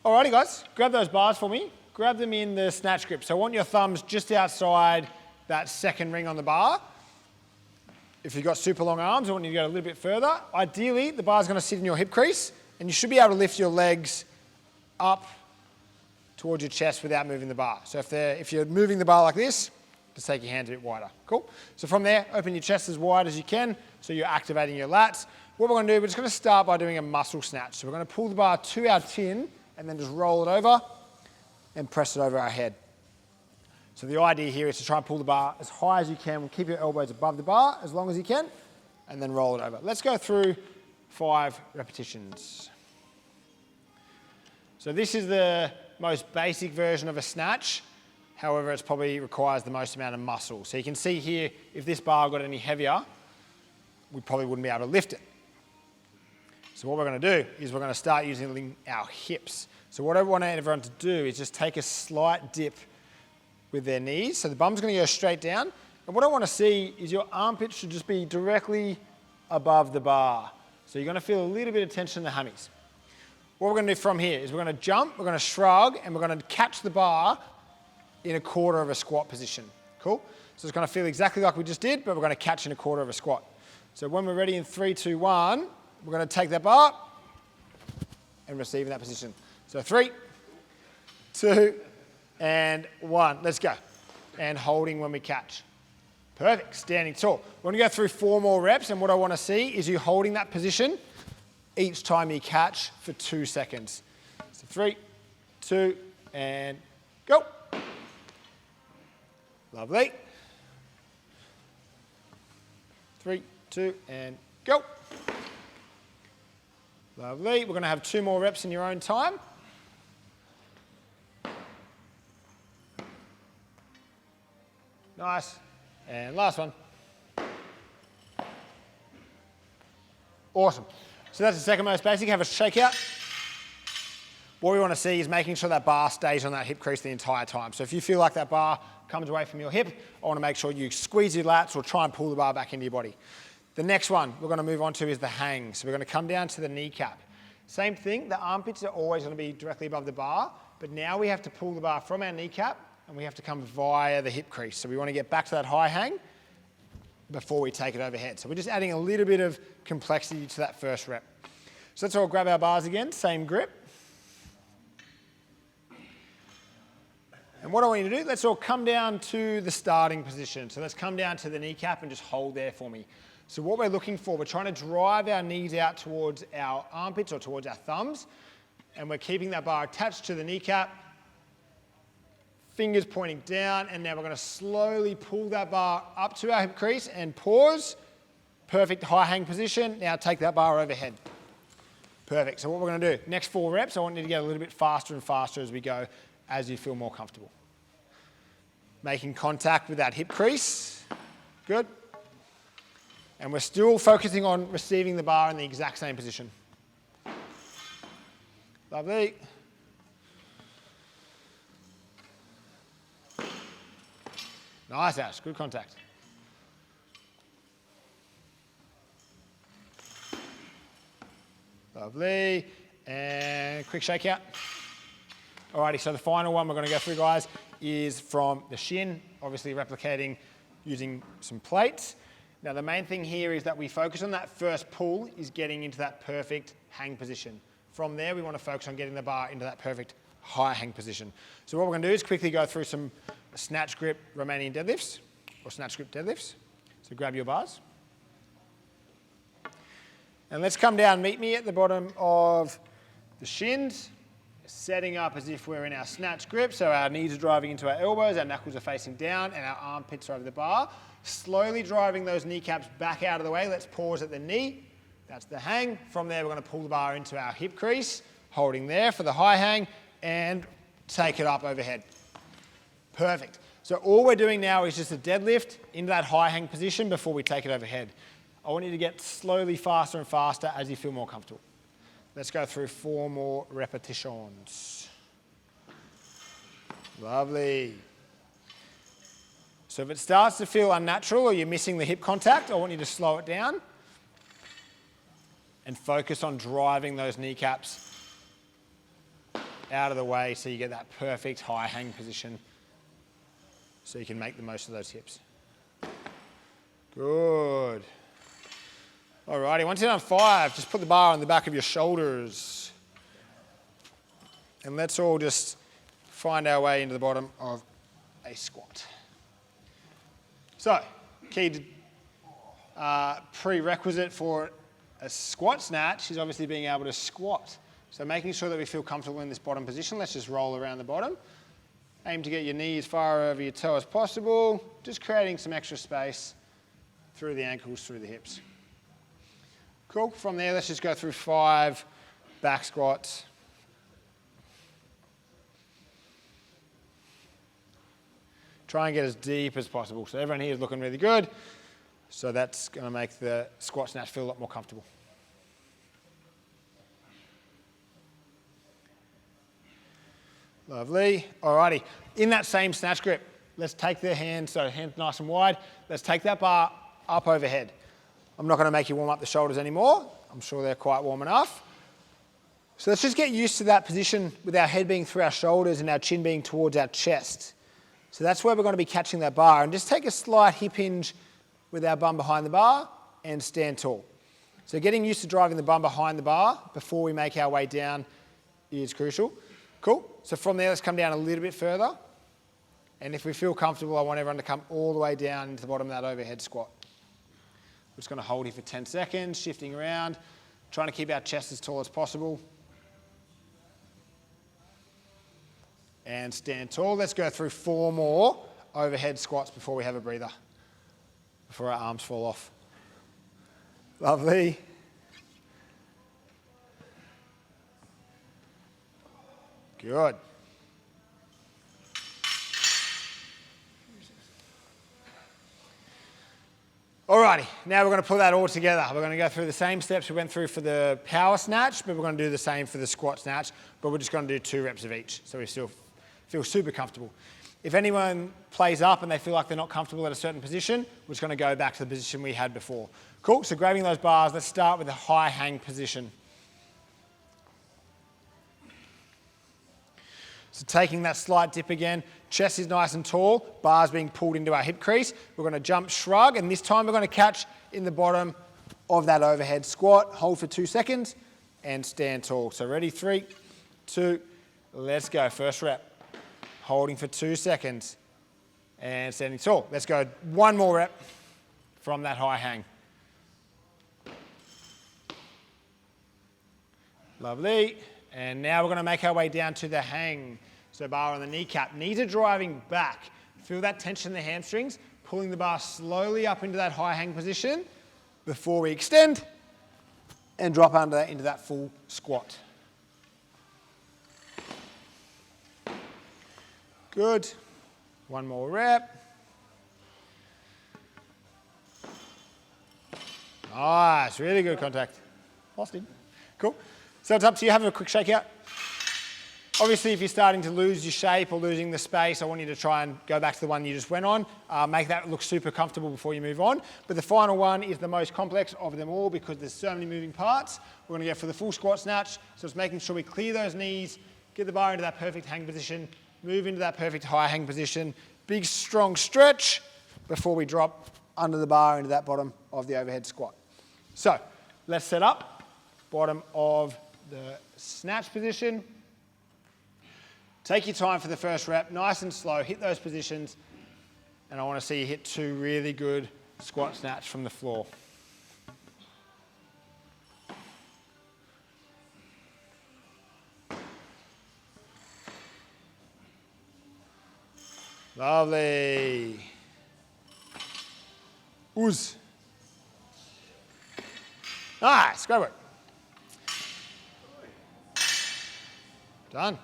Alrighty guys, grab those bars for me. Grab them in the snatch grip. So I want your thumbs just outside that second ring on the bar. If you've got super long arms, I want you to go a little bit further. Ideally, the bar's going to sit in your hip crease, and you should be able to lift your legs up towards your chest without moving the bar. So if you're moving the bar like this, just take your hands a bit wider. Cool? So from there, open your chest as wide as you can, so you're activating your lats. What we're going to do, we're just going to start by doing a muscle snatch. So we're going to pull the bar to our chin, and then just roll it over, and press it over our head. So the idea here is to try and pull the bar as high as you can. Keep your elbows above the bar as long as you can, and then roll it over. Let's go through 5 repetitions. So this is the most basic version of a snatch. However, it probably requires the most amount of muscle. So you can see here, if this bar got any heavier, we probably wouldn't be able to lift it. So what we're going to do is we're going to start using our hips. So what I want everyone to do is just take a slight dip with their knees. So the bum's going to go straight down. And what I want to see is your armpit should just be directly above the bar. So you're going to feel a little bit of tension in the hammies. What we're going to do from here is we're going to jump, we're going to shrug, and we're going to catch the bar in a quarter of a squat position. Cool? So it's going to feel exactly like we just did, but we're going to catch in a quarter of a squat. So when we're ready in 3, 2, 1, we're going to take that bar and receive in that position. So 3, 2, and 1. Let's go. And holding when we catch. Perfect. Standing tall. We're going to go through 4 more reps, and what I want to see is you holding that position each time you catch for 2 seconds. So 3, 2, and go. Lovely. 3, 2, and go. Lovely. We're going to have 2 more reps in your own time. Nice. And last one. Awesome. So that's the second most basic. Have a shakeout. What we want to see is making sure that bar stays on that hip crease the entire time. So if you feel like that bar comes away from your hip, I want to make sure you squeeze your lats or try and pull the bar back into your body. The next one we're going to move on to is the hang. So we're going to come down to the kneecap. Same thing, the armpits are always going to be directly above the bar, but now we have to pull the bar from our kneecap and we have to come via the hip crease. So we want to get back to that high hang before we take it overhead. So we're just adding a little bit of complexity to that first rep. So let's all grab our bars again, same grip. And what I want you to do, let's all come down to the starting position. So let's come down to the kneecap and just hold there for me. So what we're looking for, we're trying to drive our knees out towards our armpits or towards our thumbs, and we're keeping that bar attached to the kneecap, fingers pointing down, and now we're going to slowly pull that bar up to our hip crease and pause. Perfect high hang position. Now take that bar overhead. Perfect. So what we're going to do, next 4 reps, I want you to get a little bit faster and faster as we go, as you feel more comfortable. Making contact with that hip crease. Good. And we're still focusing on receiving the bar in the exact same position. Lovely. Nice, Ash. Good contact. Lovely. And quick shakeout. Alrighty, so the final one we're going to go through, guys, is from the shin, obviously replicating using some plates. Now, the main thing here is that we focus on that first pull is getting into that perfect hang position. From there, we want to focus on getting the bar into that perfect high hang position. So what we're going to do is quickly go through some snatch grip Romanian deadlifts, or snatch grip deadlifts. So grab your bars. And let's come down, meet me at the bottom of the shins, setting up as if we're in our snatch grip. So our knees are driving into our elbows, our knuckles are facing down, and our armpits are over the bar. Slowly driving those kneecaps back out of the way. Let's pause at the knee. That's the hang. From there, we're going to pull the bar into our hip crease, holding there for the high hang, and take it up overhead. Perfect. So all we're doing now is just a deadlift into that high hang position before we take it overhead. I want you to get slowly faster and faster as you feel more comfortable. Let's go through 4 more repetitions. Lovely. So if it starts to feel unnatural or you're missing the hip contact, I want you to slow it down and focus on driving those kneecaps out of the way so you get that perfect high hang position so you can make the most of those hips. Good. Alrighty, once you're done 5, just put the bar on the back of your shoulders. And let's all just find our way into the bottom of a squat. So, key prerequisite for a squat snatch is obviously being able to squat. So making sure that we feel comfortable in this bottom position. Let's just roll around the bottom. Aim to get your knee as far over your toe as possible, just creating some extra space through the ankles, through the hips. Cool. From there, let's just go through 5 back squats. Try and get as deep as possible. So everyone here is looking really good. So that's going to make the squat snatch feel a lot more comfortable. Lovely. Alrighty. In that same snatch grip, let's take the hand, so hands nice and wide. Let's take that bar up overhead. I'm not going to make you warm up the shoulders anymore. I'm sure they're quite warm enough. So let's just get used to that position with our head being through our shoulders and our chin being towards our chest. So that's where we're going to be catching that bar. And just take a slight hip hinge with our bum behind the bar and stand tall. So getting used to driving the bum behind the bar before we make our way down is crucial. Cool. So from there, let's come down a little bit further. And if we feel comfortable, I want everyone to come all the way down into the bottom of that overhead squat. We're just going to hold here for 10 seconds, shifting around, trying to keep our chest as tall as possible. And stand tall. Let's go through 4 more overhead squats before we have a breather, before our arms fall off. Lovely. Good. Alrighty, now we're going to put that all together. We're going to go through the same steps we went through for the power snatch, but we're going to do the same for the squat snatch, but we're just going to do 2 reps of each, so we still feel super comfortable. If anyone plays up and they feel like they're not comfortable at a certain position, we're just going to go back to the position we had before. Cool, so grabbing those bars, let's start with a high hang position. So taking that slight dip again, chest is nice and tall, bars being pulled into our hip crease. We're going to jump, shrug, and this time we're going to catch in the bottom of that overhead squat. Hold for 2 seconds and stand tall. So ready, 3, 2, let's go. First rep. Holding for 2 seconds and standing tall. Let's go 1 more rep from that high hang. Lovely. And now we're going to make our way down to the hang. So bar on the kneecap. Knees are driving back. Feel that tension in the hamstrings. Pulling the bar slowly up into that high hang position before we extend and drop under that into that full squat. Good. 1 more rep. Nice. Really good contact. Lost him. Cool. So it's up to you. Have a quick shake out. Obviously, if you're starting to lose your shape or losing the space, I want you to try and go back to the one you just went on. Make that look super comfortable before you move on. But the final one is the most complex of them all because there's so many moving parts. We're going to go for the full squat snatch. So it's making sure we clear those knees, get the bar into that perfect hang position, move into that perfect high hang position. Big, strong stretch before we drop under the bar into that bottom of the overhead squat. So let's set up. Bottom of the snatch position. Take your time for the first rep, nice and slow, hit those positions, and I want to see you hit 2 really good squat snatch from the floor. Lovely. Ooze. Nice, great work. Done.